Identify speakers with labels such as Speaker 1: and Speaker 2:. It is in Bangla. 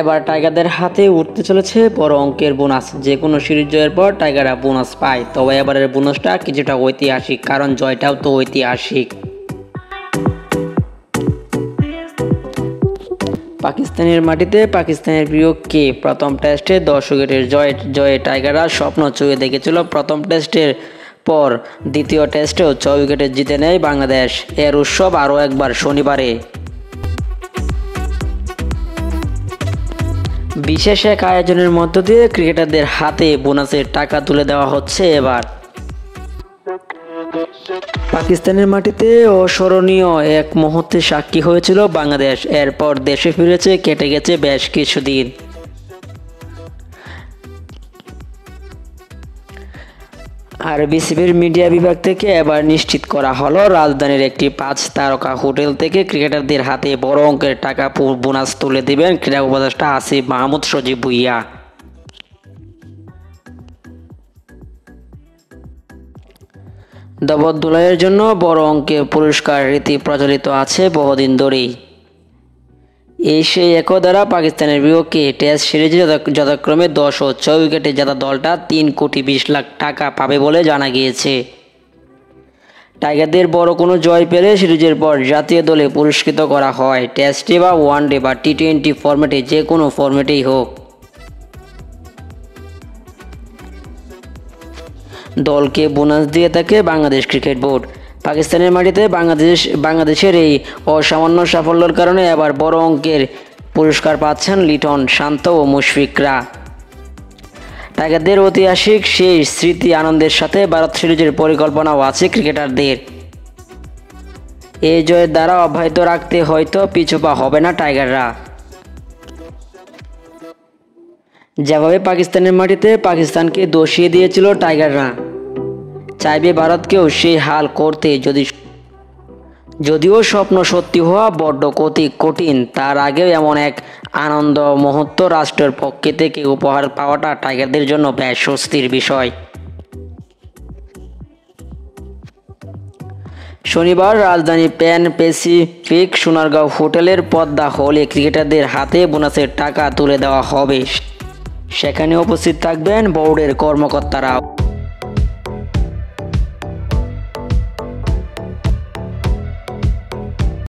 Speaker 1: এবার টাইগারদের হাতে উঠতে চলেছে বড় অঙ্কের বোনাস। যে কোনো সিরিজ জয়ের পর টাইগাররা বোনাস পায়, তবে এবারের বোনাসটা কিছুটা ঐতিহাসিক, কারণ জয়টাও তো ঐতিহাসিক। পাকিস্তানের মাটিতে পাকিস্তানের বিপক্ষে প্রথম টেস্টে 10 উইকেটের জয়ে টাইগাররা স্বপ্ন চুয়ে দেখেছিল। প্রথম টেস্টের পর দ্বিতীয় টেস্টেও 6 উইকেটে জিতে নেয় বাংলাদেশ। এর উৎসব আরও একবার শনিবারে। বিশেষ এক আয়োজনের মধ্য দিয়ে ক্রিকেটারদের হাতে বোনাসের টাকা তুলে দেওয়া হচ্ছে এবার। পাকিস্তানের মাটিতে অস্মরণীয় এক মুহূর্তে সাক্ষী হয়েছিল বাংলাদেশ। এরপর দেশে ফিরেছে, কেটে গেছে বেশ কিছুদিন। আর বিসিবির মিডিয়া বিভাগ থেকে এবার নিশ্চিত করা হলো, রাজধানীর একটি 5 তারকা হোটেল থেকে ক্রিকেটারদের হাতে বড় অঙ্কের টাকা বোনাস তুলে দেবেন ক্রীড়া উপদেষ্টা আসিফ মাহমুদ সজীব ভুঁইয়া। দবদুলাইয়ের জন্য বড় অঙ্কের পুরস্কার রীতি প্রচলিত আছে বহুদিন ধরেই। এই সেই একদারা পাকিস্তানের বিপক্ষে টেস্ট সিরিজে যথাক্রমে 10 ও 6 উইকেটে জেতা দলটা 3,20,00,000 টাকা পাবে বলে জানা গিয়েছে। টাইগারদের বড় কোনো জয় পেলে সিরিজের পর জাতীয় দলে পুরস্কৃত করা হয়, টেস্টে বা ওয়ানডে বা টি-20 ফরম্যাটে, যে কোনো ফরম্যাটেই হোক। দলকে বোনাস দিয়ে থাকে বাংলাদেশ ক্রিকেট বোর্ড। পাকিস্তানের মাটিতে বাংলাদেশের এই অসামান্য সাফল্যের কারণে এবার বড় অঙ্কের পুরস্কার পাচ্ছেন লিটন, শান্ত ও মুশফিকরা। টাইগারদের ঐতিহাসিক সেই স্মৃতি আনন্দের সাথে ভারত সিরিজের পরিকল্পনাও আছে ক্রিকেটারদের। এই জয়ের দ্বারা অব্যাহত রাখতে হয়তো পিছুপা হবে না টাইগাররা। যেভাবে পাকিস্তানের মাটিতে পাকিস্তানকে দোষিয়ে দিয়েছিল টাইগাররা, চাইবে ভারতকেও সেই হাল করতে। যদিও স্বপ্ন সত্যি হওয়া বড্ড কঠিন, তার আগেও এমন এক আনন্দ মুহূর্ত রাষ্ট্রের পক্ষ থেকে উপহার পাওয়াটা টাইগারদের জন্য বেশ স্বস্তির বিষয়। শনিবার রাজধানী প্যান প্যাসিফিক সোনারগাঁও হোটেলের পদ্মা হলে ক্রিকেটারদের হাতে বোনাসের টাকা তুলে দেওয়া হবে। সেখানে উপস্থিত থাকবেন বোর্ডের কর্মকর্তারা।